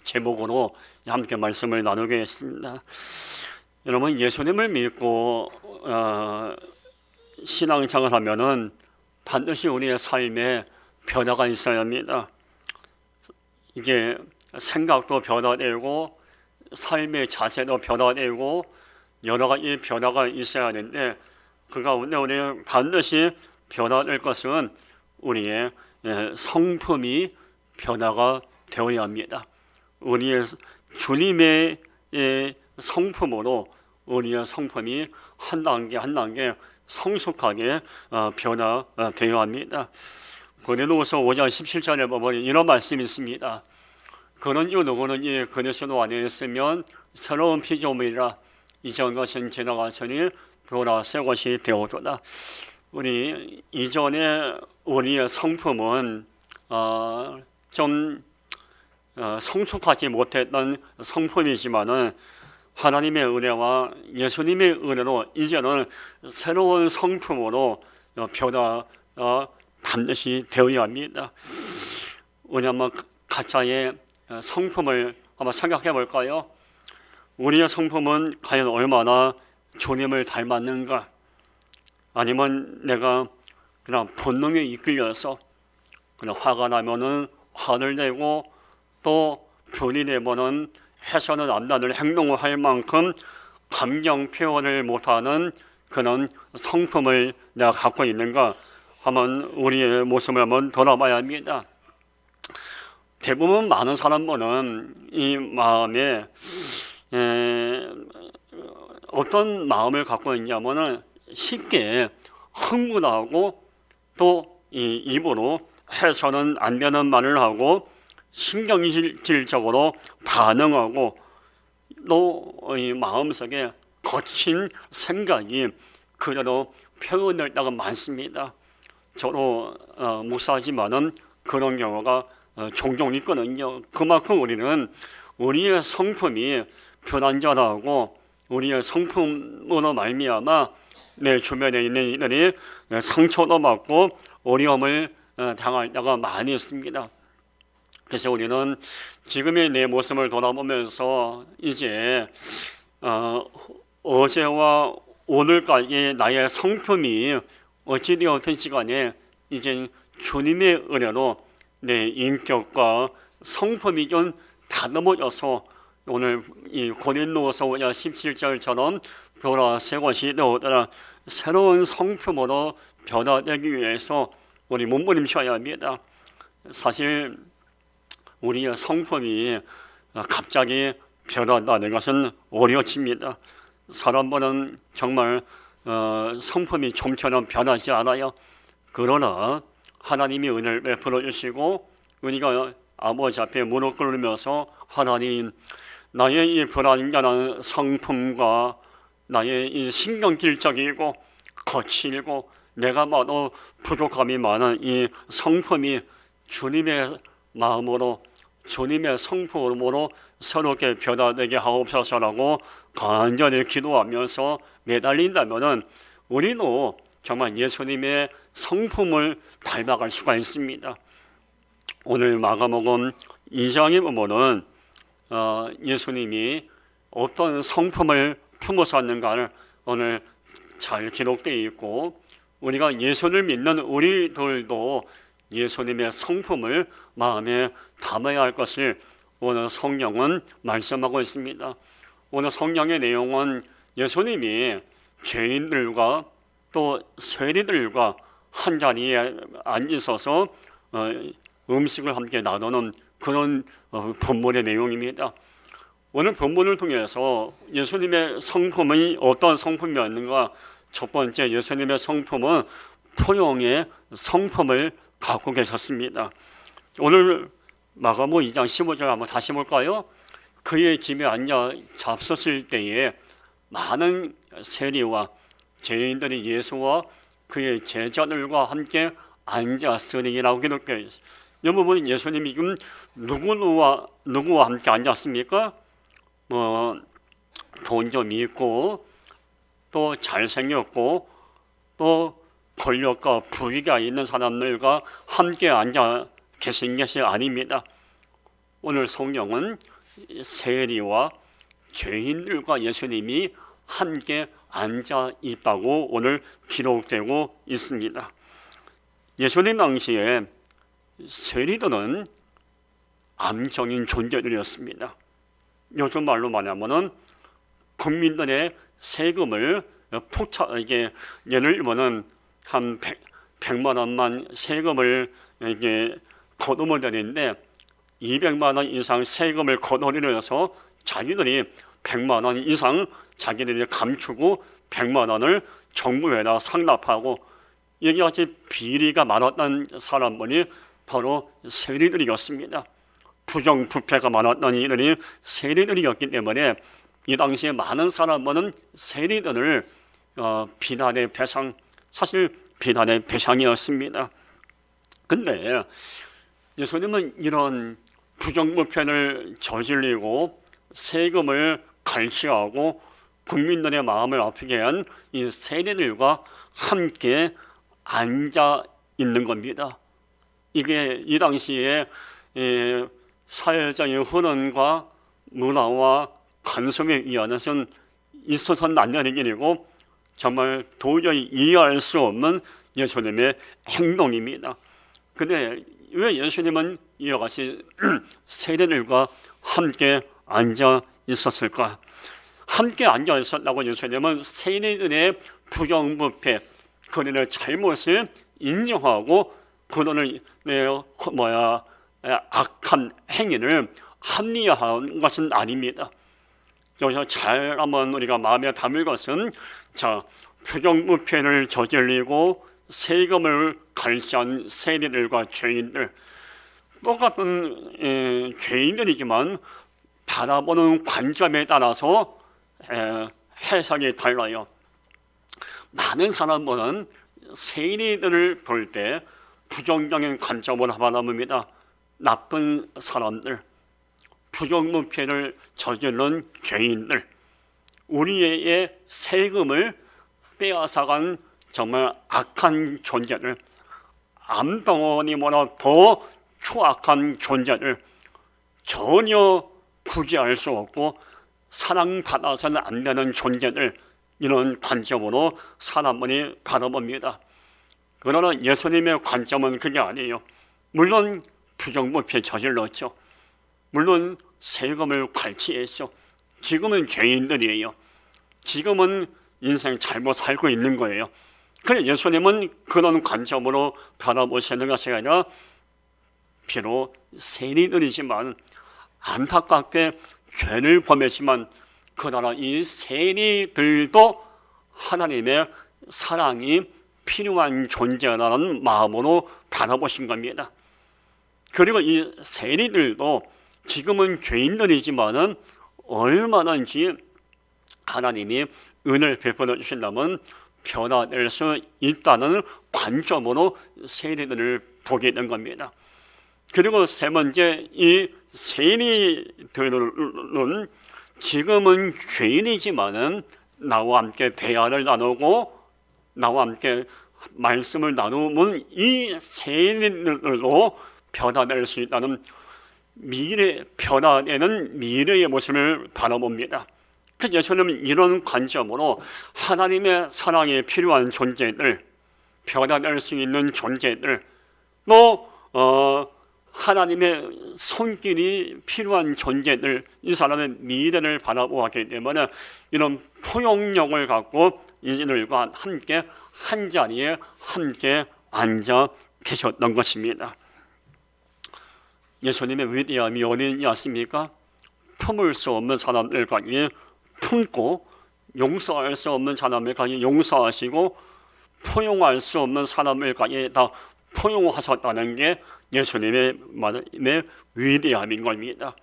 제목으로 함께 말씀을 나누겠습니다. 여러분, 예수님을 믿고 신앙생활 하면은 반드시 우리의 삶에 변화가 있어야 합니다. 이게 생각도 변화되고 삶의 자세도 변화되고 여러 가지 변화가 있어야 하는데, 그 가운데 우리는 반드시 변화될 것은 우리의 성품이 변화가 되어야 합니다. 우리의 주님의 성품으로 우리의 성품이 한 단계 한 단계 성숙하게 변화되어야 합니다. 고린도후서 5장 17절에 보면 이런 말씀이 있습니다. 그런 유 누구는 그리스도 안에 있으면 새로운 피조물이라, 이전 것은 지나갔으니 보라 새 것이 되었도다. 우리 이전에 우리의 성품은 좀 성숙하지 못했던 성품이지만은 하나님의 은혜와 예수님의 은혜로 이제는 새로운 성품으로 변화 반드시 되어야 합니다. 우리 한번 각자의 성품을 한번 생각해 볼까요? 우리의 성품은 과연 얼마나 주님을 닮았는가? 아니면 내가 그냥 본능에 이끌려서 그냥 화가 나면은 화를 내고 또 분이 되면은 해서는 안 나는 행동을 할 만큼 감정 표현을 못하는 그런 성품을 내가 갖고 있는가? 한번 우리의 모습을 한번 돌아봐야 합니다. 대부분 많은 사람들은 이 마음에 어떤 마음을 갖고 있냐면은 쉽게 흥분하고 또 이 입으로 해서는 안 되는 말을 하고 신경질적으로 반응하고 또 이 마음속에 거친 생각이 그대로 표현될 때가 많습니다. 저도 목사지만은 그런 경우가 종종 있거든요. 그만큼 우리는 우리의 성품이 불완전하고 우리의 성품으로 말미암아 내 주변에 있는 이들이 상처도 받고 어려움을 당할 때가 많이 있습니다. 그래서 우리는 지금의 내 모습을 돌아보면서 이제 어제와 오늘까지 나의 성품이 어찌되었든지 간에 이제 주님의 은혜로 내 인격과 성품이 좀 다듬어져서 오늘 이 고린도후서 5장 17절처럼 보라 새 것이 되었더라, 새로운 성품으로 변화되기 위해서 우리 몸부림쳐야 합니다. 사실 우리의 성품이 갑자기 변한다는 것은 어려집니다. 사람들은 정말 성품이 좀처럼 변하지 않아요. 그러나 하나님이 은혜를 베풀어 주시고 우리가 아버지 앞에 무릎 꿇으면서 하나님, 나의 이 불완전한 성품과 나의 이 신경질적이고 거칠고 내가 봐도 부족함이 많은 이 성품이 주님의 마음으로 주님의 성품으로 새롭게 변화되게 하옵소서라고 간절히 기도하면서 매달린다면은 우리도 정말 예수님의 성품을 닮아갈 수가 있습니다. 오늘 마가복음 2장에 보면은 예수님이 어떤 성품을 품으셨는가를 오늘 잘 기록되어 있고, 우리가 예수를 믿는 우리들도 예수님의 성품을 마음에 담아야 할 것을 오늘 성경은 말씀하고 있습니다. 오늘 성경의 내용은 예수님이 죄인들과 또 세리들과 한 자리에 앉으셔서 음식을 함께 나누는 그런 본문의 내용입니다. 오늘 본문을 통해서 예수님의 성품이 어떤 성품이었는가? 첫 번째, 예수님의 성품은 포용의 성품을 갖고 계셨습니다. 오늘 마가복음 2장 15절 한번 다시 볼까요? 그의 집에 앉아 잡섰을 때에 많은 세리와 죄인들이 예수와 그의 제자들과 함께 앉았으리라고 기록되어 있습니다. 여러분, 예수님이 지금 누구와 함께 앉았습니까? 돈 좀 있고 또 잘생겼고 또 권력과 부위가 있는 사람들과 함께 앉아 계신 것이 아닙니다. 오늘 성경은 세리와 죄인들과 예수님이 함께 앉아 있다고 오늘 기록되고 있습니다. 예수님 당시에 세리들은 암적인 존재들이었습니다. 요즘 말로 말하면은 국민들의 세금을 이게 예를 들면은 한 100만 원만 세금을 이게 거두면 되는데 200만 원 이상 세금을 거두려 해서 자기들이 100만 원 이상 자기들이 감추고 100만 원을 정부에다 상납하고 여기까지 비리가 많았던 사람들이 바로 세리들이었습니다. 부정부패가 많았던 이들이 세리들이었기 때문에 이 당시에 많은 사람들은 세리들을 비난의 대상, 사실 비난의 대상이었습니다. 근데 예수님은 이런 부정부패를 저질리고 세금을 갈취하고 국민들의 마음을 아프게 한 이 세리들과 함께 앉아 있는 겁니다. 이게 이 당시에 사회적인 흐름과 문화와 관습에 의해서는 있어서는 안 되는 일이고 정말 도저히 이해할 수 없는 예수님의 행동입니다. 근데 왜 예수님은 이와 같이 세리들과 함께 앉아 있었을까? 함께 앉아 있었다고 예수님은 세리들의 부정부패, 그들의 잘못을 인정하고 그들의 악한 행위를 합리화한 것은 아닙니다. 여기서 잘 한번 우리가 마음에 담을 것은 부정부패를 저질리고 세금을 갈취한 세리들과 죄인들, 똑같은 죄인들이지만 바라보는 관점에 따라서 해석이 달라요. 많은 사람들은 세리들을 볼 때 부정적인 관점으로 바라봅니다. 나쁜 사람들, 부정부패를 저지른 죄인들, 우리의 세금을 빼앗아간 정말 악한 존재들, 암덩어리보다 더 추악한 존재들, 전혀 구제할 수 없고 사랑받아서는 안 되는 존재들, 이런 관점으로 사람들이 바라봅니다. 그러나 예수님의 관점은 그게 아니에요. 물론 부정부패 저질렀죠. 물론 세금을 갈취했죠. 지금은 죄인들이에요. 지금은 인생 잘못 살고 있는 거예요. 그래 예수님은 그런 관점으로 바라보시는 것이 아니라 비록 세리들이지만 안타깝게 죄를 범했지만 그러나 이 세리들도 하나님의 사랑이 필요한 존재라는 마음으로 바라보신 겁니다. 그리고 이 세리들도 지금은 죄인들이지만은 얼마든지 하나님이 은혜를 베풀어 주신다면 변화될 수 있다는 관점으로 세리들을 보게 된 겁니다. 그리고 세 번째, 이 세리들은 지금은 죄인이지만은 나와 함께 대화를 나누고 나와 함께 말씀을 나누면 이 세리들도 변화될 수 있다는 변화되는 미래의 모습을 바라봅니다. 그래서 예수님은 이런 관점으로 하나님의 사랑에 필요한 존재들, 변화될 수 있는 존재들, 또 하나님의 손길이 필요한 존재들, 이 사람의 미래를 바라보았기 때문에 이런 포용력을 갖고 이들과 함께 한 자리에 함께 앉아 계셨던 것입니다. 예수님의 위대함이 어디 있습니까? 품을 수 없는 사람들까지 품고 용서할 수 없는 사람들까지 용서하시고 포용할 수 없는 사람들까지 다 포용하셨다는 게 예수님의 위대함인 겁니다.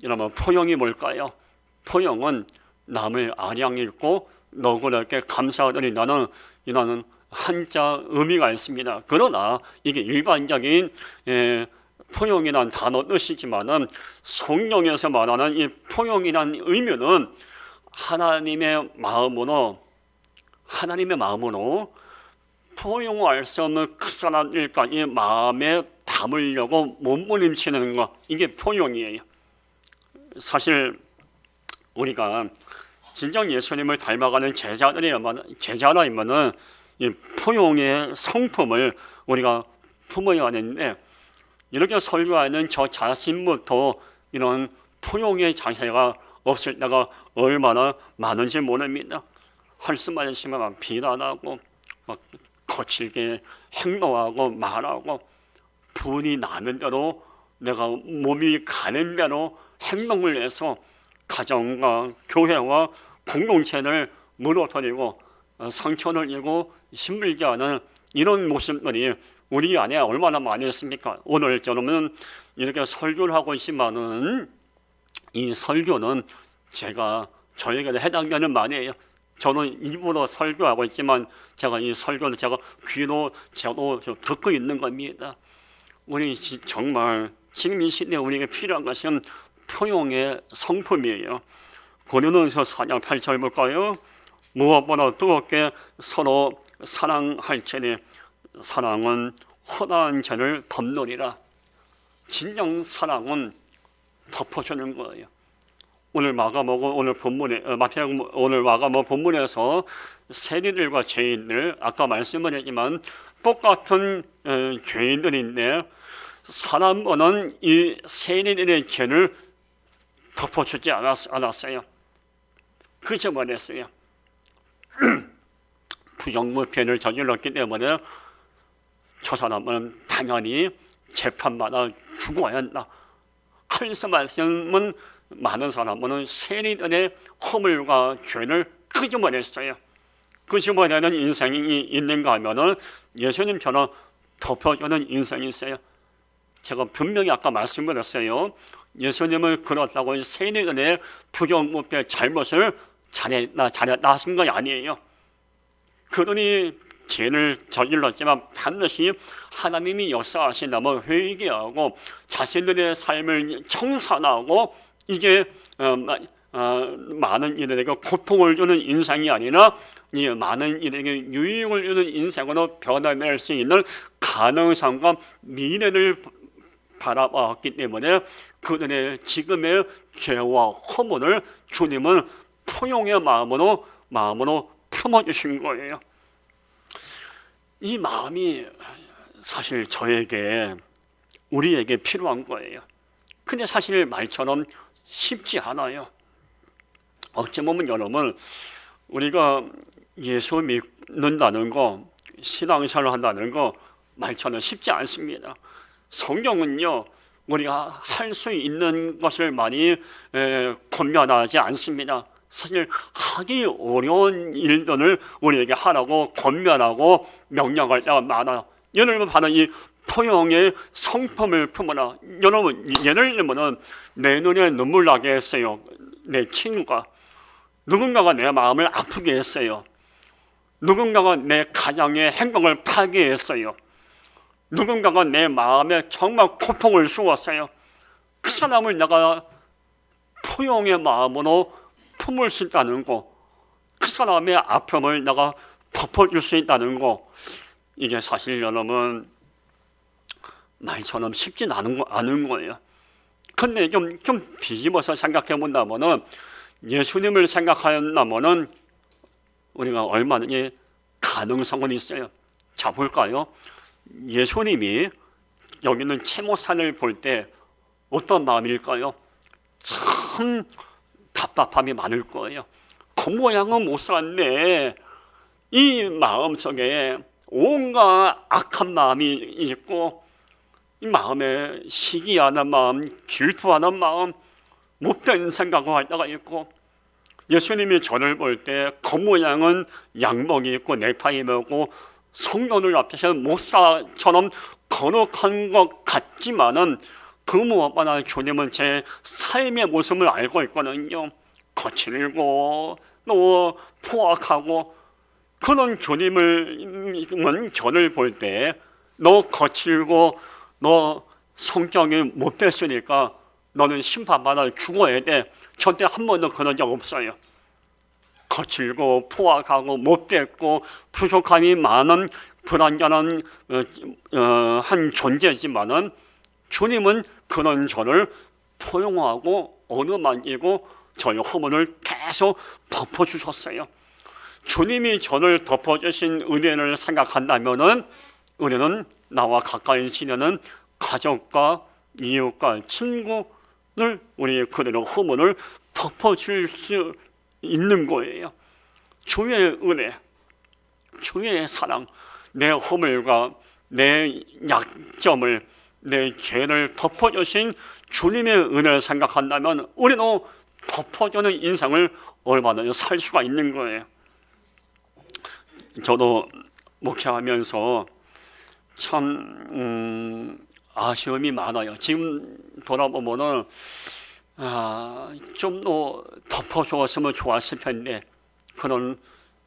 여러분, 포용이 뭘까요? 포용은 남을 아량했고 너그럽게 감사드린다는 이런 한자 의미가 있습니다. 그러나 이게 일반적인 포용이란 단어 뜻이지만은 성경에서 말하는 이 포용이란 의미는 하나님의 마음으로 포용할 수 없는 그 사람들까지 마음에 담으려고 몸부림치는 것, 이게 포용이에요. 사실 우리가 진정 예수님을 닮아가는 제자라면은 이 포용의 성품을 우리가 품어야 하는데, 이렇게 설교하는 저 자신부터 이런 포용의 자세가 없을 때가 얼마나 많은지 모릅니다. 할 수만 있으면 막 비난하고 막 거칠게 행동하고 말하고, 분이 나는 대로 내가 몸이 가는 대로 행동을 해서 가정과 교회와 공동체를 무너뜨리고 상처를 주고 힘들게 하는 이런 모습들이 우리 안에 얼마나 많이 있습니까? 오늘 저는 이렇게 설교를 하고 있지만은 이 설교는 저에게는 해당되는 말이에요. 저는 입으로 설교하고 있지만 이 설교를 귀로 저도 듣고 있는 겁니다. 우리 정말 지금 이 시대에 우리에게 필요한 것은 포용의 성품이에요. 고린도전서 4장 8절 볼까요? 무엇보다 뜨겁게 서로 사랑할지니 사랑은 허다한 죄를 덮느니라. 진정 사랑은 덮어주는 거예요. 오늘 마가복음 본문에서 세리들과 죄인들, 아까 말씀을 했지만 똑같은 죄인들인데 사람은 이 세리들의 죄를 덮어주지 않았어요. 그저 말했어요. 부정부패를 저질렀기 때문에 저 사람은 당연히 재판받아 죽어야 한다. 그래서 말씀은 많은 사람은 세리들의 허물과 죄를 끄집어냈어요. 끄집어내는 인생이 있는가 하면은 예수님처럼 덮어주는 인생이 있어요. 제가 분명히 아까 말씀을 했어요. 예수님을 그렇다고 세리들의 부정부패 잘못을 잘했다 하신 건 아니에요. 그들이 죄를 저질렀지만 반드시 하나님이 역사하신다면 회개하고 자신들의 삶을 청산하고 이게 많은 이들에게 고통을 주는 인생이 아니라 이 많은 이들에게 유익을 주는 인생으로 변화될 수 있는 가능성과 미래를 바라봤기 때문에 그들의 지금의 죄와 허물을 주님은 포용의 마음으로 품어주신 거예요. 이 마음이 사실 우리에게 필요한 거예요. 근데 사실 말처럼 쉽지 않아요. 어찌 보면 여러분, 우리가 예수 믿는다는 거, 신앙생활을 한다는 거 말처럼 쉽지 않습니다. 성경은요, 우리가 할 수 있는 것을 많이 권면하지 않습니다. 사실 하기 어려운 일들을 우리에게 하라고 권면하고 명령할 때가 많아요. 예를 들면 바로 이 포용의 성품을 품어라. 여러분, 예를 들면 내 눈에 눈물 나게 했어요. 내 친구가. 누군가가 내 마음을 아프게 했어요. 누군가가 내 가정의 행복을 파괴했어요. 누군가가 내 마음에 정말 고통을 주었어요. 그 사람을 내가 포용의 마음으로 품을 수 있다는 거, 그 사람의 아픔을 내가 덮어줄 수 있다는 거, 이게 사실 여러분 말처럼 쉽진 않은 거예요. 근데 좀 뒤집어서 생각해 본다면은, 예수님을 생각한다면은 우리가 얼마든지 가능성은 있어요. 자, 볼까요? 예수님이 여기 있는 채모산을 볼 때 어떤 마음일까요? 참 답답함이 많을 거예요. 겉모양은 못 살았네. 이 마음속에 온갖 악한 마음이 있고, 이 마음에 시기하는 마음, 질투하는 마음, 못된 생각을 할 때가 있고, 예수님이 저를 볼 때 겉모양은 양복이 있고 넥타이 메고 성도들 앞에서 목사처럼 거룩한 것 같지만은 그 무엇보다 주님은 제 삶의 모습을 알고 있거든요. 거칠고 또 포악하고, 그런 주님은 저를 볼 때 너 거칠고 너 성격이 못됐으니까 너는 심판받아 죽어야 돼. 절대 한 번도 그런 적 없어요. 거칠고 포악하고 못됐고 부족함이 많은 불완전한 한 존재지만은 주님은 그런 저를 포용하고 어루만지고 저의 허물을 계속 덮어주셨어요. 주님이 저를 덮어주신 은혜를 생각한다면은 우리는 나와 가까이 지내는 가족과 이웃과 친구를 우리의 그대로 허물을 덮어줄 수 있는 거예요. 주의 은혜, 주의 사랑, 내 허물과 내 약점을, 내 죄를 덮어주신 주님의 은혜를 생각한다면 우리는 덮어주는 인생을 얼마나 살 수가 있는 거예요. 저도 목회하면서 참 아쉬움이 많아요. 지금 돌아보면은 좀 더 덮어주었으면 좋았을 텐데 그런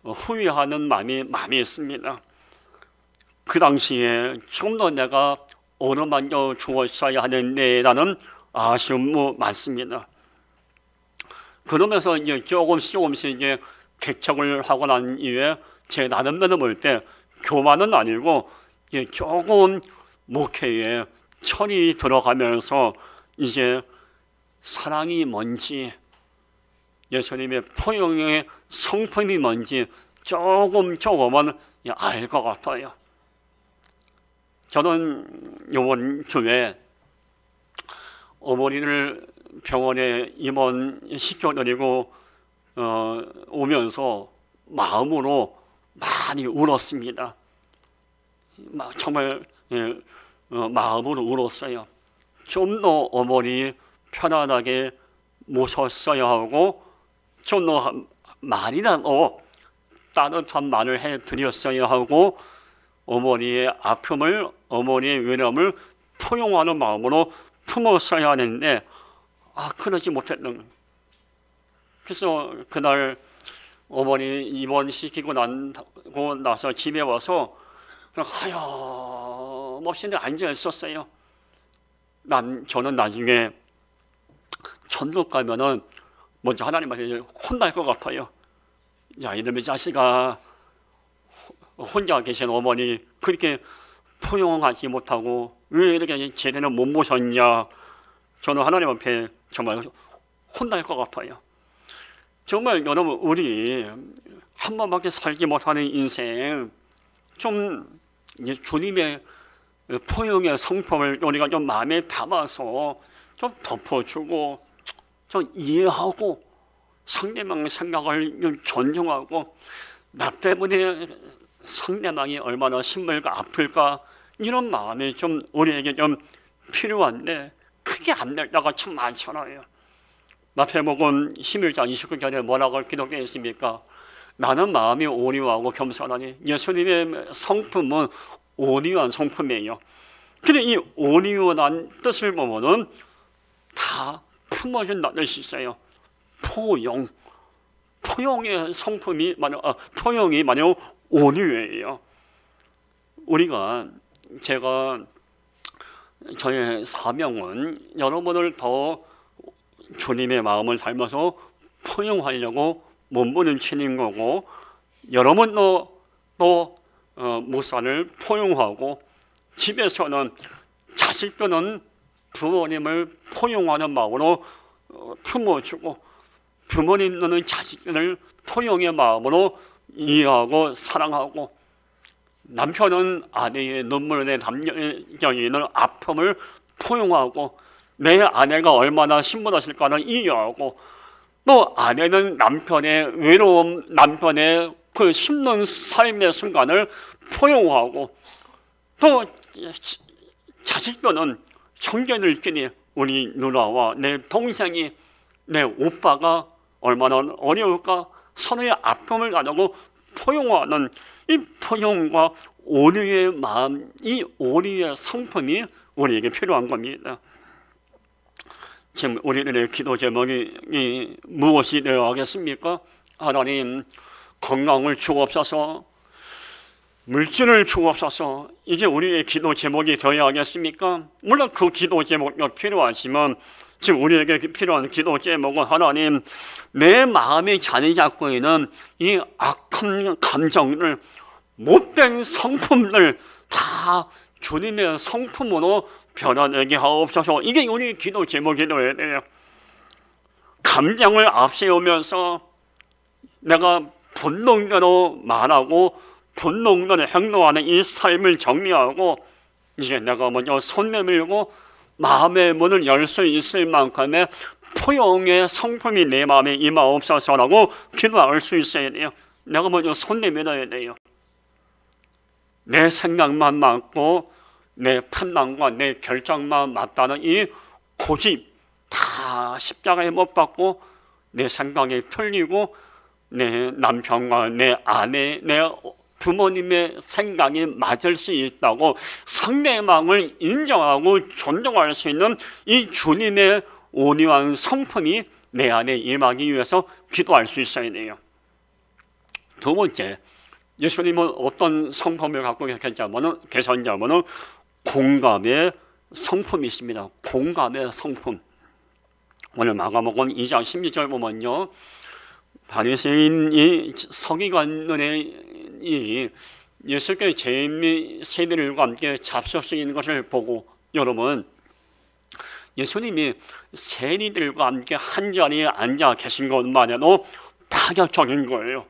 후회하는 마음이 있습니다. 그 당시에 좀 더 내가 어루만져 주었어야 하는데 라는 아쉬움도 많습니다. 그러면서 이제 조금씩 이제 개척을 하고 난 이후에 제 나름대로 볼 때 교만은 아니고 이제 조금 목회에 철이 들어가면서 이제 사랑이 뭔지, 예수님의 포용의 성품이 뭔지 조금은 알 것 같아요. 저는 이번 주에 어머니를 병원에 입원시켜드리고 오면서 마음으로 많이 울었습니다. 정말 마음으로 울었어요. 좀 더 어머니 편안하게 모셨어야 하고 좀 더 말이라도 따뜻한 말을 해드렸어야 하고 어머니의 아픔을, 어머니의 외로움을 포용하는 마음으로 품었어야 하는데 그러지 못했는 거예요. 그래서 그날 어머니 입원시키고 나서 집에 와서 하염없이 앉아 있었어요. 저는 나중에 천국 가면은 먼저 하나님한테 혼날 것 같아요. 야, 이놈의 자식아, 혼자 계신 어머니 그렇게 포용하지 못하고 왜 이렇게 제대로 못 모셨냐. 저는 하나님 앞에 정말 혼날 것 같아요. 정말 여러분, 우리 한 번밖에 살지 못하는 인생, 좀 주님의 포용의 성품을 우리가 좀 마음에 담아서 좀 덮어주고 좀 이해하고 상대방 생각을 좀 존중하고, 나 때문에 상대방이 얼마나 힘들까 아플까 이런 마음이 좀 우리에게 좀 필요한데 그게 안 될 때가 참 많잖아요. 마태복음 11장 29절에 뭐라고 기록되어 나는 마음이 온유하고 겸손하니. 예수님의 성품은 온유한 성품이에요. 근데 이 온유한 뜻을 보면은 다 품어준다는 뜻이 있어요. 포용의 성품이 포용이 만약 온유예요. 제가 저의 사명은 여러분을 더 주님의 마음을 닮아서 포용하려고 몸부림치는 거고, 여러분도 목사를 포용하고, 집에서는 자식들은 부모님을 포용하는 마음으로 품어주고, 부모님은 자식들을 포용의 마음으로 이해하고 사랑하고, 남편은 아내의 눈물에 담겨 있는 아픔을 포용하고, 내 아내가 얼마나 힘들었을까를 이해하고, 또 아내는 남편의 외로움, 남편의 그 힘든 삶의 순간을 포용하고, 또 자식들은 형제들끼리 우리 누나와 내 동생이, 내 오빠가 얼마나 어려울까 서로의 아픔을 나누고 포용하는 이 포용과 온유의 마음, 이 온유의 성품이 우리에게 필요한 겁니다. 지금 우리들의 기도 제목이 무엇이 되어야 하겠습니까? 하나님, 건강을 주옵소서, 물질을 주옵소서. 이게 우리의 기도 제목이 되어야 하겠습니까? 물론 그 기도 제목도 필요하지만 지금 우리에게 필요한 기도 제목은 하나님, 내 마음이 자리 잡고 있는 이 악한 감정을, 못된 성품을 다 주님의 성품으로 변화되게 하옵소서. 이게 우리 기도 제목이어야 돼요. 감정을 앞세우면서 내가 본능대로 말하고 본능대로 행동하는 이 삶을 정리하고 이제 내가 먼저 손 내밀고 마음의 문을 열 수 있을 만큼의 포용의 성품이 내 마음에 임하옵소서라고 기도할 수 있어야 돼요. 내가 먼저 손 내밀어야 돼요. 내 생각만 맞고 내 판단과 내 결정만 맞다는 이 고집 다 십자가에 못 박고 내 생각이 틀리고 내 남편과 내 아내, 내 부모님의 생각이 맞을 수 있다고 상대방을 인정하고 존중할 수 있는 이 주님의 온유한 성품이 내 안에 임하기 위해서 기도할 수 있어야 돼요. 두 번째, 예수님은 어떤 성품을 갖고 계셨냐면 공감의 성품이 있습니다. 공감의 성품. 오늘 마가복음 2장 16절 보면요, 바리새인이 서기관들이 예수께 죄인 및 세리들과 함께 잡숫 있는 것을 보고, 여러분, 예수님이 세리들과 함께 한자리에 앉아 계신 것만 해도 파격적인 거예요.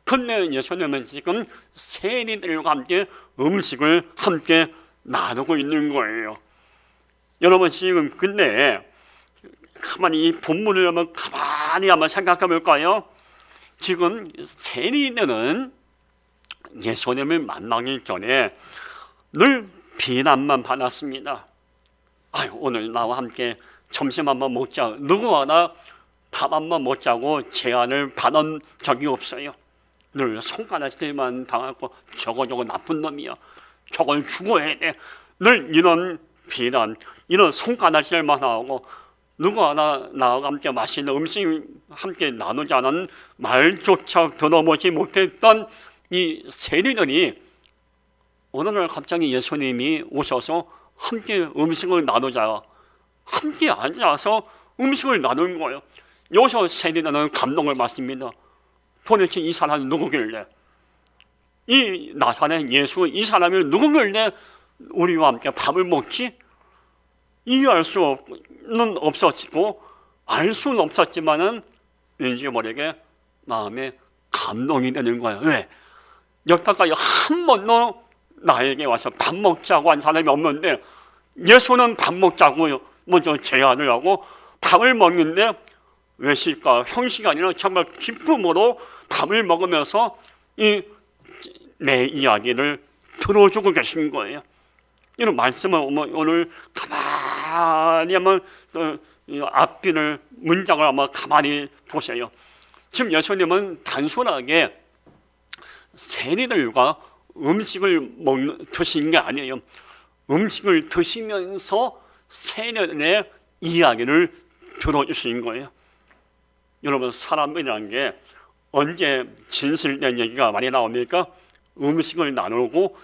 근데 예수님은 지금 세리들과 함께 음식을 함께 나누고 있는 거예요. 여러분, 지금 근데 가만히 이 본문을 한번 생각해 볼까요? 지금 세리들은 예수님을 만나기 전에 늘 비난만 받았습니다. 아유, 오늘 나와 함께 점심 한번 먹자. 누구 하나 밥 한번 먹자고 제안을 받은 적이 없어요. 늘 손가락질만 당하고 저거 나쁜 놈이야. 저걸 죽어야 돼. 늘 이런 비난, 이런 손가락질만 하고 누구 하나 나와 함께 맛있는 음식 함께 나누자는 말조차 들어보지 못했던 이 세리들이 어느 날 갑자기 예수님이 오셔서 함께 음식을 나누자, 함께 앉아서 음식을 나눈 거예요. 여기서 세리들은 감동을 받습니다. 도대체 이 사람이 누구길래, 이 나사렛 예수 이 사람이 누구길래 우리와 함께 밥을 먹지? 이해할 수는 없었고 알 수는 없었지만은 왠지 모르게 마음에 감동이 되는 거예요. 왜? 여태까지 한 번도 나에게 와서 밥 먹자고 한 사람이 없는데 예수는 밥 먹자고 먼저 제안을 하고 밥을 먹는데 외식과 형식이 아니라 정말 기쁨으로 밥을 먹으면서 내 이야기를 들어주고 계신 거예요. 이런 말씀을 오늘 가만히 한번 앞뒤를 문장을 한번 가만히 보세요. 지금 예수님은 단순하게 세리들과 음식을 드신 게 아니에요. 음식을 드시면서 세리들의 이야기를 들어주신 거예요. 여러분, 사람이라는 게 언제 진실된 얘기가 많이 나옵니까? 음식을 나누고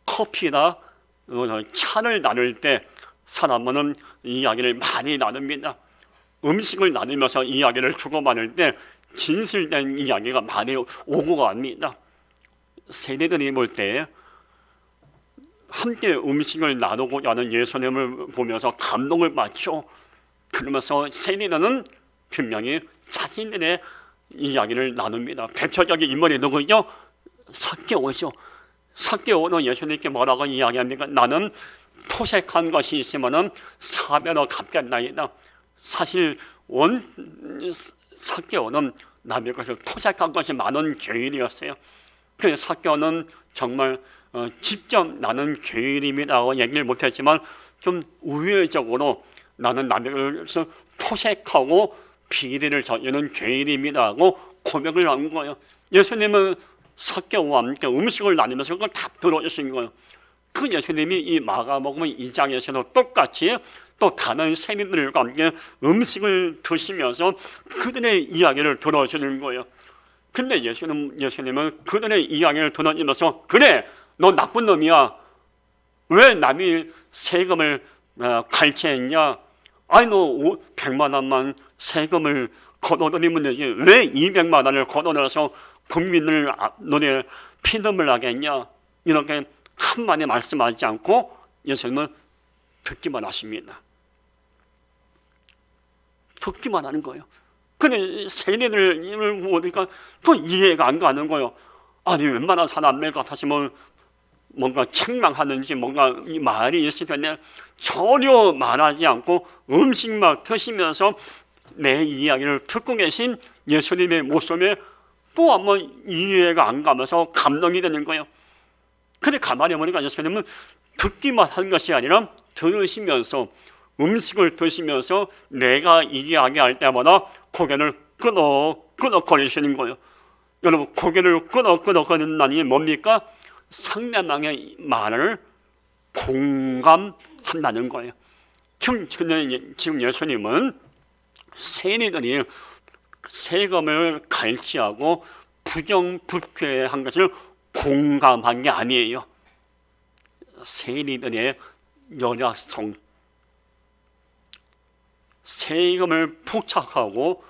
커피나 차를 나눌 때 사람은 이야기를 많이 나눕니다. 음식을 나누면서 이야기를 주고받을 때 진실된 이야기가 많이 오고 갑니다. 세리들이 볼 때 함께 음식을 나누고자 하는 예수님을 보면서 감동을 받죠. 그러면서 세리들은 분명히 자신들의 이야기를 나눕니다. 대표적인 인물이 누구죠? 삭개오죠. 삭개오는 예수님께 뭐라고 이야기합니까? 나는 토색한 것이 있으면 사배로 갚겠나이다. 사실 삭개오는 남의 것을 토색한 것이 많은 죄인이었어요. 그래서 삭개오는 정말 직접 나는 죄인입니다라고 얘기를 못했지만 좀 우회적으로 나는 남의 것을 토색하고 비리를 저지르는 죄인입니다라고 고백을 한 거예요. 예수님은 삭개오와 함께 음식을 나누면서 그걸 다 들어주신 거예요. 그 예수님이 이 마가복음 2장에서도 똑같이 또 다른 세리들과 함께 음식을 드시면서 그들의 이야기를 들어주는 거예요. 근데 예수님은 그들의 이야기를 들어주면서 그래, 너 나쁜 놈이야. 왜 남이 세금을 갈취했냐? 아니, 너 100만 원만 세금을 걷어들이면 되지. 왜 200만 원을 걷어내서 국민을 너네 피눈물 나게 했냐? 이렇게 한마디 말씀하지 않고 예수님은 듣기만 하십니다. 듣기만 하는 거예요. 근데 세례를 보니까 또 이해가 안 가는 거예요. 아니 웬만한 사람들 같았으면 뭔가 책망하는지 뭔가 이 말이 있을 텐데 전혀 말하지 않고 음식만 드시면서 내 이야기를 듣고 계신 예수님의 모습에 또 한번 이해가 안 가면서 감동이 되는 거예요. 근데 가만히 보니까 예수님은 듣기만 하는 것이 아니라 들으시면서 음식을 드시면서 내가 이야기할 때마다 고개를 끄덕끄덕거리시는 거예요. 여러분 고개를 끄덕끄덕거린다니 뭡니까? 상대방의 말을 공감한다는 거예요. 지금 예수님은 세리들이 세금을 갈취하고 부정부패한 것을 공감한 게 아니에요. 세리들의 연약성, 세금을 포착하고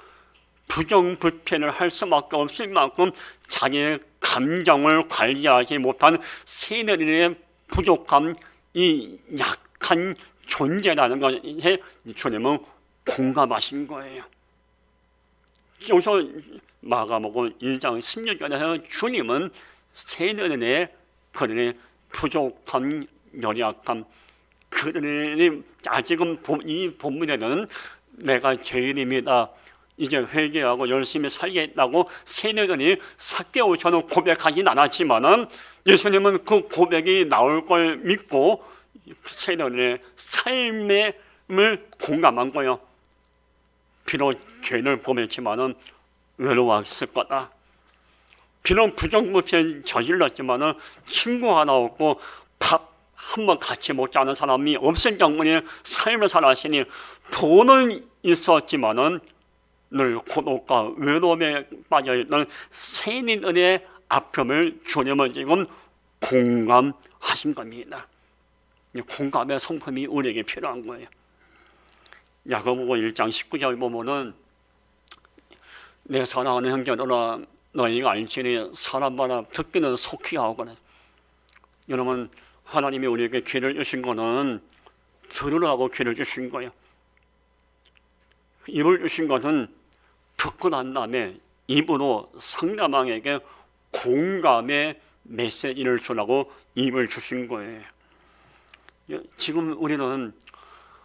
부정부패를 할 수밖에 없을 만큼 자기의 감정을 관리하지 못한 세리들의 부족함, 이 약한 존재라는 것에 주님은 공감하신 거예요. 여기서 마가복음 1장 16절에서 주님은 세리들의 그들의 부족함, 연약함, 그들이 아직은 이 본문에는 내가 죄인입니다, 이제 회개하고 열심히 살겠다고 세리들이 삭개오처럼 고백하진 않았지만은 예수님은 그 고백이 나올 걸 믿고 세리들의 삶을 공감한 거예요. 비록 죄를 범했지만은 외로웠을 거다. 비록 부정부패 저질렀지만은 친구 하나 없고 밥 한 번 같이 먹지 않은 사람이 없을 정도의 삶을 살았으니 돈은 있었지만은 늘 고독과 외로움에 빠져있는 세리들의 아픔을 주님은 지금 공감하신 겁니다. 공감의 성품이 우리에게 필요한 거예요. 야고보서 1장 19절 보면은 내 사랑하는 형제들아 너희가 알지니 사람마다 듣기는 속히 하거나. 여러분 하나님이 우리에게 귀를 주신 거는 들으라고 귀를 주신 거예요. 입을 주신 것은 듣고 난 다음에 입으로 상대방에게 공감의 메시지를 주라고 입을 주신 거예요. 지금 우리는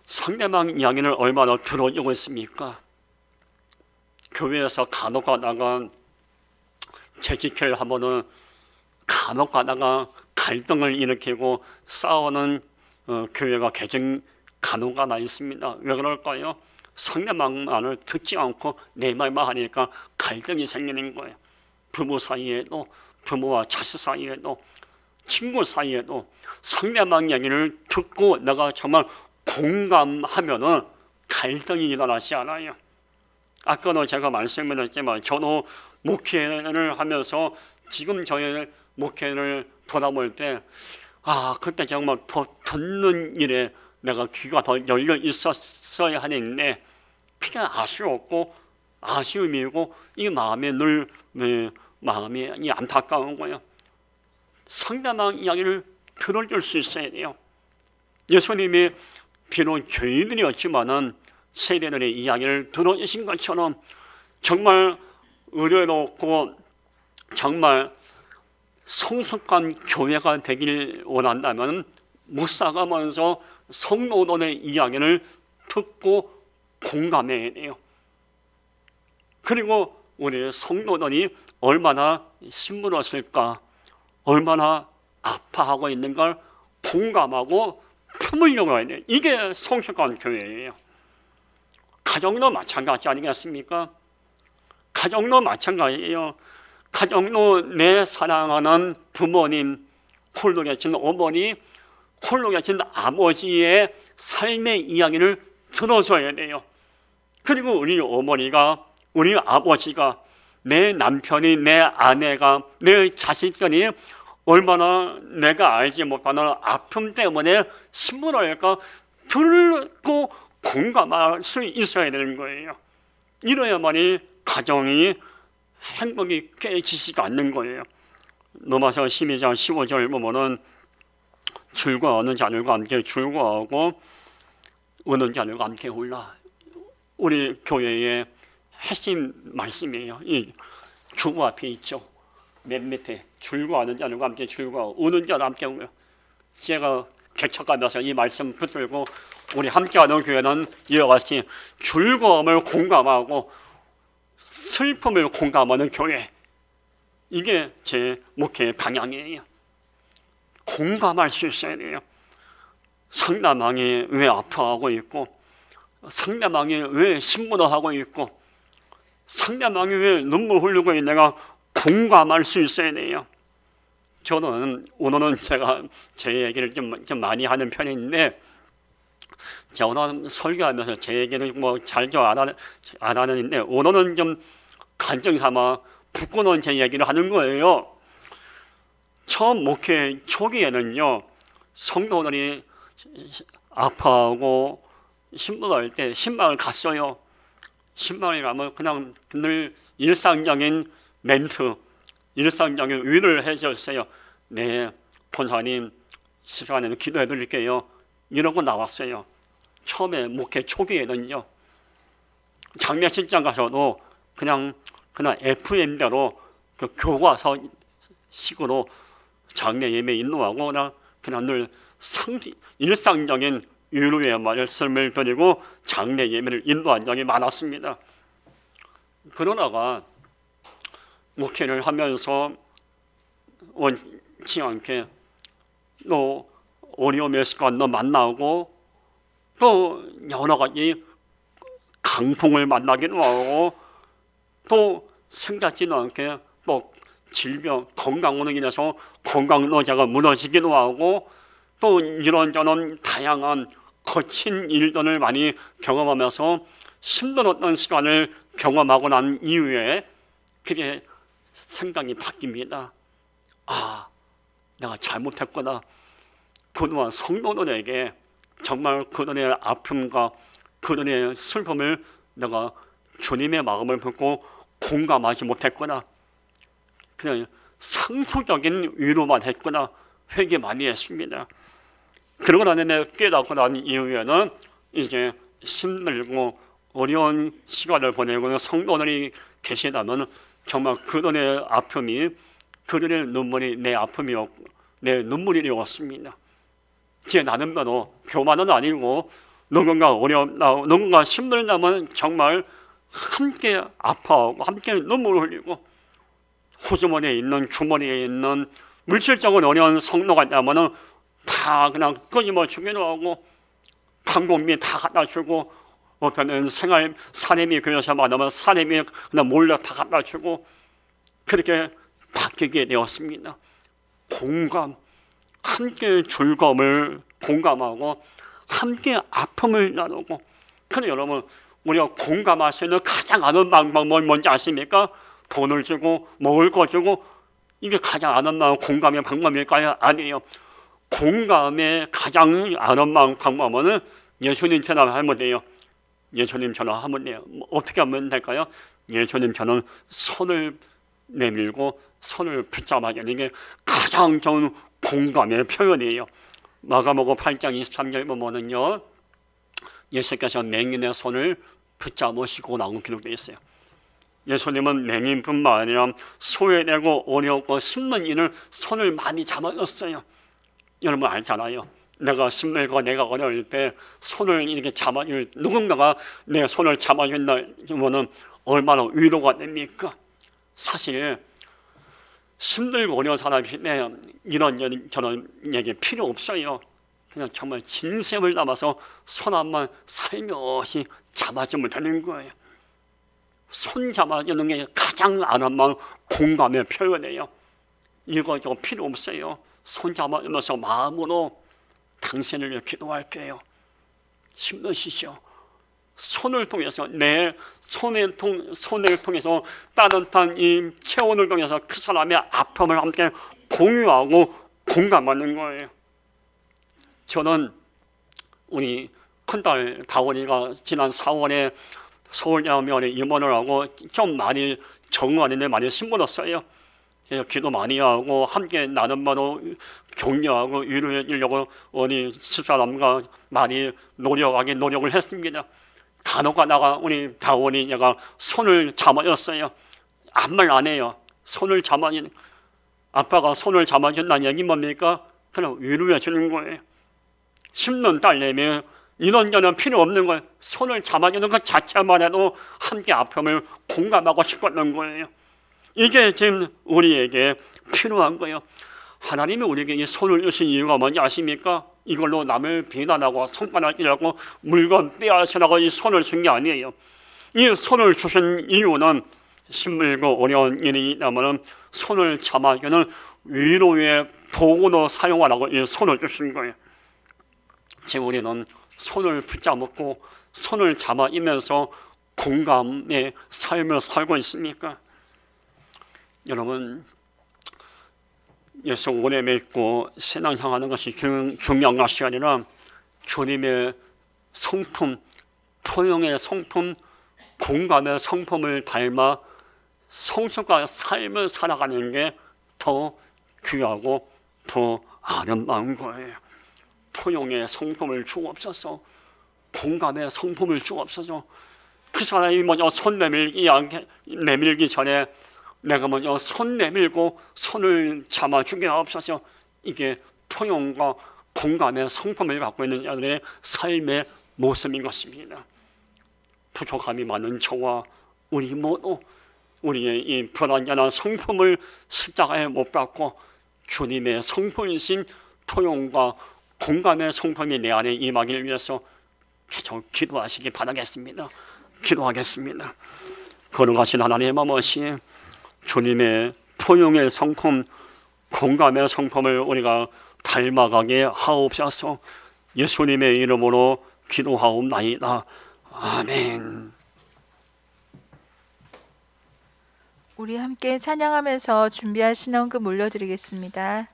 상대방 이야기를 얼마나 들어오고 있습니까? 교회에서 간혹 가다가 재직회를 하면은 간혹 가다가 갈등을 일으키고 싸우는 교회가 개종 간혹 하나 있습니다. 왜 그럴까요? 상대방 말을 듣지 않고 내 말만 하니까 갈등이 생기는 거예요. 부부 사이에도, 부모와 자식 사이에도, 친구 사이에도 상대방 이야기를 듣고 내가 정말 공감하면은 갈등이 일어나지 않아요. 아까도 제가 말씀드렸지만 저도 목회를 하면서 지금 저의 목회를 돌아볼 때 그때 정말 더 듣는 일에 내가 귀가 더 열려 있었어야 하는데 그냥 아쉬웠고 아쉬움이고 이 마음에 늘 마음이 안타까운 거예요. 상대방 이야기를 들어줄 수 있어야 돼요. 예수님이 비록 죄인들이었지만은 세리들의 이야기를 들어주신 것처럼 정말 의뢰롭고 정말 성숙한 교회가 되길 원한다면 목사가 먼저 성도들의 이야기를 듣고 공감해야 돼요. 그리고 우리 성도들이 얼마나 힘들었을까, 얼마나 아파하고 있는 걸 공감하고 품으려고 해야 돼요. 이게 성숙한 교회예요. 가정도 마찬가지 아니겠습니까? 가정도 마찬가지예요. 가정도 내 사랑하는 부모님, 홀로 계신 어머니, 홀로 계신 아버지의 삶의 이야기를 들어줘야 돼요. 그리고 우리 어머니가, 우리 아버지가, 내 남편이, 내 아내가, 내 자식들이 얼마나 내가 알지 못하는 아픔 때문에 힘들어할까 듣고 공감할 수 있어야 되는 거예요. 이래야만이 가정이 행복이 깨지지가 않는 거예요. 로마서 12장 15절 보면은 즐거워하는 자들과 함께 즐거워하고 우는 자들과 함께 울라. 우리 교회의 핵심 말씀이에요. 이 주 앞에 있죠. 맨 밑에 즐거워하는 자들과 함께 즐거워, 우는 자들과 함께 울라. 제가 개척하면서 이 말씀 붙들고 우리 함께하는 교회는 이와 같이 즐거움을 공감하고 슬픔을 공감하는 교회, 이게 제 목회의 방향이에요. 공감할 수 있어야 돼요. 상대방이 왜 아파하고 있고, 상대방이 왜 신문을 있고, 상대방이 왜 눈물 흘리고 있는가 공감할 수 있어야 돼요. 저는 오늘은 제가 제 얘기를 좀 많이 하는 편인데, 제가 오늘 설교하면서 제 얘기를 뭐 잘 안 하는데, 오늘은 좀 간증 삼아 붙고는 제 얘기를 하는 거예요. 처음 목회 초기에는요, 성도들이 아파하고 신문할 때 신방을 갔어요. 신방에 가면 그냥 늘 일상적인 멘트, 일상적인 위로를 해줬어요. 네, 권사님 시간에는 기도해 드릴게요. 이러고 나왔어요. 처음에 목회 초기에는요. 장례식장 가서도 그냥 FM대로 그 교과서 식으로 장례 예배 인도하고 그냥 늘 일상적인 위로의 말씀을 드리고 장례 예배를 인도한 적이 많았습니다. 그러다가 목회를 하면서 원치 않게 또 어려움의 시간도 만나고 또 여러 가지 강풍을 만나기도 하고 또 생각지도 않게 또 질병, 건강으로 인해서 건강노자가 무너지기도 하고 또 이런저런 다양한 거친 일들을 많이 경험하면서 힘들었던 시간을 경험하고 난 이후에 그게 생각이 바뀝니다. 아, 내가 잘못했구나. 그동안 성도들에게 정말 그들의 아픔과 그들의 슬픔을 내가 주님의 마음을 품고 공감하지 못했구나. 그냥 상투적인 위로만 했구나. 회개 많이 했습니다. 그러고 나서 깨닫고 난 이후에는 이제 힘들고 어려운 시간을 보내고 성도들이 계시다면 정말 그들의 아픔이, 그들의 눈물이 내 아픔이었고 내 눈물이었습니다. 제 나는 바로 교만은 아니고 누군가 어렵다, 누군가 힘들다면 정말 함께 아파하고 함께 눈물을 흘리고 호주머니에 있는, 주머니에 있는 물질적으로 어려운 성도가 있다면 다 그냥 끊임없이기도 하고 방공비 다 갖다 주고, 어떤 생활 사례비 교회에서 만나면 사례비 그냥 몰래 다 갖다 주고, 그렇게 바뀌게 되었습니다. 공감, 함께 즐거움을 공감하고 함께 아픔을 나누고. 그런데 여러분, 우리가 공감할 수 있는 가장 아는 방법은 뭔지 아십니까? 돈을 주고 먹을 거 주고, 이게 가장 아는 공감의 방법일까요? 아니에요. 공감의 가장 아는 방법은 예수님처럼 하면 돼요. 예수님처럼 하면 돼요. 어떻게 하면 될까요? 예수님처럼 손을 내밀고 손을 붙잡아야 되는 게 가장 좋은 공감의 표현이에요. 마가복음 8장 23절 보면은요, 예수께서 맹인의 손을 붙잡으시고 나온 기록되어 있어요. 예수님은 맹인뿐만 아니라 소외되고 어렵고 힘든 이를 손을 많이 잡아줬어요. 여러분 알잖아요. 내가 힘들고 내가 어려울 때 손을 이렇게 잡아줄, 누군가가 내 손을 잡아준다면 얼마나 위로가 됩니까? 사실 힘들고 어려운 사람인데 이런 저런 얘기 필요 없어요. 그냥 정말 진심을 담아서 손 한번 살며시 잡아주면 되는 거예요. 손 잡아주는 게 가장 아는 마음 공감의 표현이에요. 이거 좀 필요 없어요. 손 잡아주면서 마음으로 당신을 위해 기도할게요. 힘내시죠. 손을 통해서, 내 손을 통해서 따뜻한 이 체온을 통해서 그 사람의 아픔을 함께 공유하고 공감하는 거예요. 저는 우리 큰딸 다원이가 지난 4월에 서울대학병원에 입원을 하고 좀 많이 적응 아닌데 많이 힘들었어요. 기도 많이 하고 함께 나눈 바로 격려하고 위로해 주려고 우리 집사람과 많이 노력을 했습니다. 간혹 가다가 우리 다원이 제가 손을 잡아줬어요. 아무 말 안 해요. 손을 잡아준, 아빠가 손을 잡아준다는 얘기 뭡니까? 그냥 위로해 주는 거예요. 10년 딸내미 이런 저런 필요 없는 거예요. 손을 잡아주는 것 자체만 해도 함께 아픔을 공감하고 싶었는 거예요. 이게 지금 우리에게 필요한 거예요. 하나님이 우리에게 이 손을 주신 이유가 뭔지 아십니까? 이걸로 남을 비난하고 손가락질하고 물건 빼앗으라고 이 손을 준 게 아니에요. 이 손을 주신 이유는 힘들고 어려운 일이 있다면 손을 잡아주는 위로의 도구로 사용하라고 이 손을 주신 거예요. 지금 우리는 손을 붙잡고 손을 잡아이면서 공감의 삶을 살고 있습니까? 여러분, 예수 오래 믿고 신앙생활하는 것이 중요한 것이 아니라 주님의 성품, 포용의 성품, 공감의 성품을 닮아 성숙한 삶을 살아가는 게 더 귀하고 더 아름다운 거예요. 포용의 성품을 주옵소서, 공감의 성품을 주옵소서. 그 사람이 먼저 손 내밀기 전에 내가 먼저 손 내밀고 손을 잡아주게 하옵소서. 이게 포용과 공감의 성품을 갖고 있는 자들의 삶의 모습인 것입니다. 부족함이 많은 저와 우리 모두 우리의 이 불완전한 성품을 십자가에 못 박고 주님의 성품이신 포용과 공감의 성품이 내 안에 임하기를 위해서 계속 기도하시기 바라겠습니다. 기도하겠습니다. 거룩하신 하나님 아버지, 주님의 포용의 성품, 공감의 성품을 우리가 닮아가게 하옵소서. 예수님의 이름으로 기도하옵나이다. 아멘. 우리 함께 찬양하면서 준비한 신앙금 올려드리겠습니다.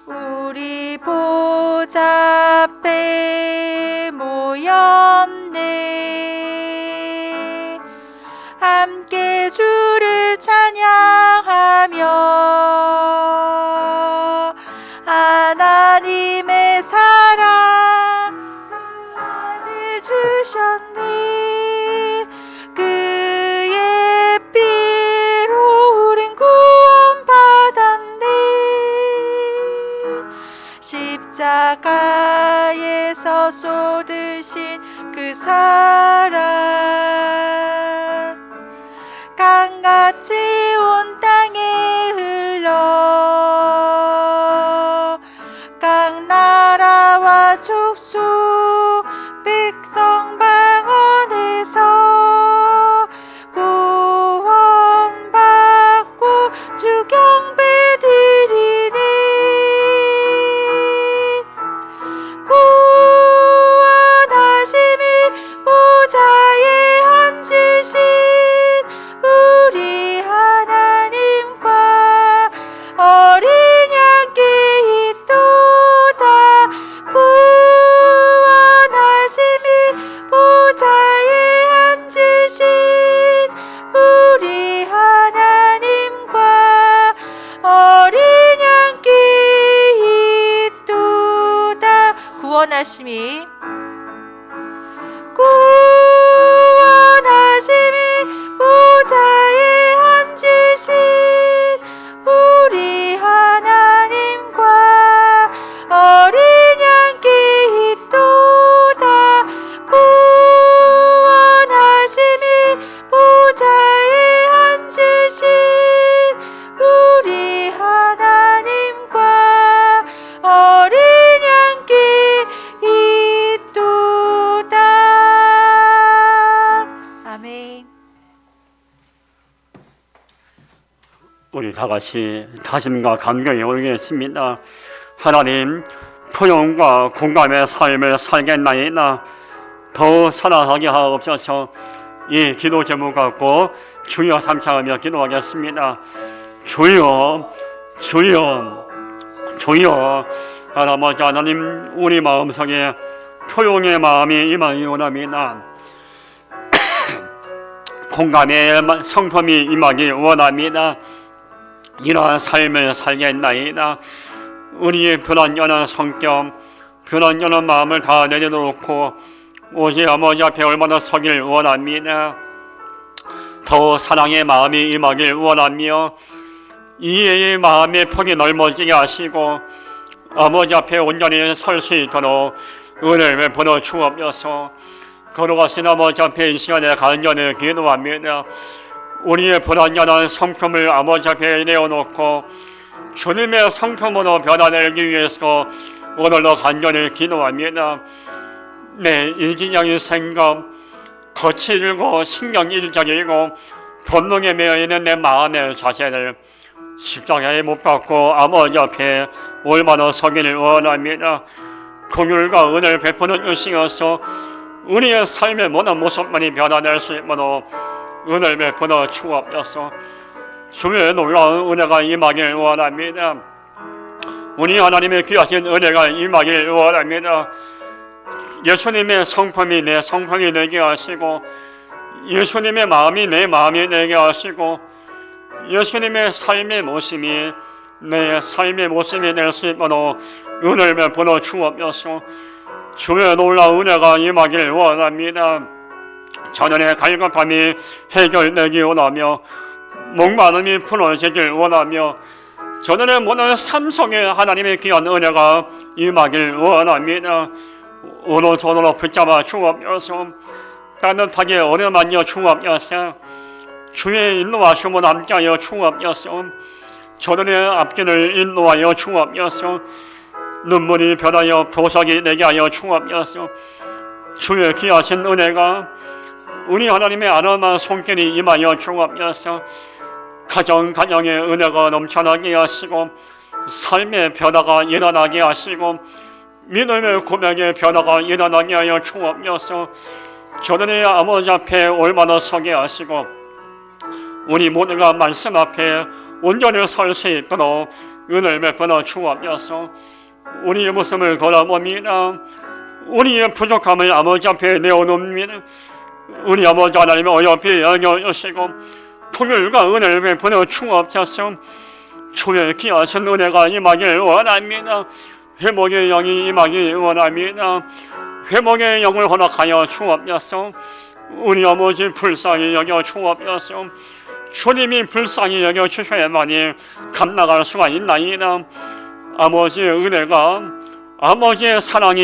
우리 보좌 앞에 모였네. 함께 주를 찬양하며 하나님의 사랑 그 아들 주셨네. 그의 피로 우린 구원받았네. 십자가에서 쏟으신 그 사랑 강같이 온 땅에 흘러 각 나라와 족속 백성 방언에서 구원받고 주 경배 드리네. 구원하심이 보좌에 앉으신 우리 하나님과 어린 양께 있도다. 구원하심이 보좌에 앉으신 우리 하나님과 어린 양께 있도다. 구원하심이 보좌에 앉으신 우리 하나님과 어린 양께 있도다. 구원하심이 보좌에 앉으신 우리 하나님과 어린 양께 있도다. 아멘. 우리 다 같이 다짐과 감격에 올리겠습니다. 하나님, 포용과 공감의 삶을 살겠나이다. 더 살아가게 하옵소서. 이 기도 제목 갖고 주여 삼창하며 기도하겠습니다. 주여, 주여, 주여, 아버지 하나님, 우리 마음속에 포용의 마음이 임하기 원합니다. 공감의 성품이 임하기 원합니다. 이러한 삶을 살겠나이다. 우리의 불완전한 성격, 불완전한 마음을 다 내려놓고 오직 아버지 앞에 얼마나 서길 원합니다. 더 사랑의 마음이 임하길 원하며 이해의 마음의 폭이 넓어지게 하시고 아버지 앞에 온전히 설 수 있도록 은혜를 베풀어 주옵소서. 걸어가신 아버지 앞에 이 시간에 간절히 기도합니다. 우리의 불완전한 성품을 아버지 앞에 내어놓고 주님의 성품으로 변화되기 위해서 오늘도 간절히 기도합니다. 내 이기적인 생각, 거칠고 신경일적이고 본능에 매여있는 내 마음의 자세를 십자가에 못 박고 아버지 앞에 올바로 서기를 원합니다. 긍휼과 은혜를 베푸는 주시어서 우리의 삶의 모든 모습만이 변화될 수 있도록 은혜를 베풀어 주옵소서. 주의 놀라운 은혜가 임하길 원합니다. 우리 하나님의 귀하신 은혜가 임하길 원합니다. 예수님의 성품이 내 성품이 되게 하시고 예수님의 마음이 내 마음이 되게 하시고 예수님의 삶의 모습이 내 삶의 모습이 될 수 있도록 은혜를 베풀어 주옵소서. 주의 놀라운 은혜가 임하길 원합니다. 자녀의 갈급함이 해결되기 원하며 목마름이 풀어지길 원하며 저들의 모든 삶 속에 하나님의 귀한 은혜가 임하길 원합니다. 오른손으로 붙잡아 주옵소서. 따뜻하게 어루만져 주옵소서. 주의 인도하심을 함께하여 주옵소서. 저들의 앞길을 인도하여 주옵소서. 눈물이 변하여 보석이 되게 하여 주옵소서. 주의 귀하신 은혜가 우리 하나님의 아름다운 손길이 임하여 주옵소서. 가정의 은혜가 넘쳐나게 하시고 삶의 변화가 일어나게 하시고 믿음의 고백의 변화가 일어나게 하여 주옵소서. 저들의 아버지 앞에 올바로 서게 하시고 우리 모두가 말씀 앞에 온전히 설 수 있도록 은혜를 베풀어 주옵소서. 우리의 모습을 돌아봅니다. 우리의 부족함을 아버지 앞에 내어놓습니다. 우리 아버지 하나님의 어여삐 여겨주시고 긍휼과 은혜를 베풀어 주옵소서. 주의 귀하신 은혜가 임하길 원합니다. 회복의 영이 임하길 원합니다. 회복의 영을 허락하여 주옵소서. 우리 아버지 불쌍히 여겨 주옵소서. 주님이 불쌍히 여겨 주셔야만이 감당할 수가 있나이다. 아버지의 은혜가 아버지의 사랑이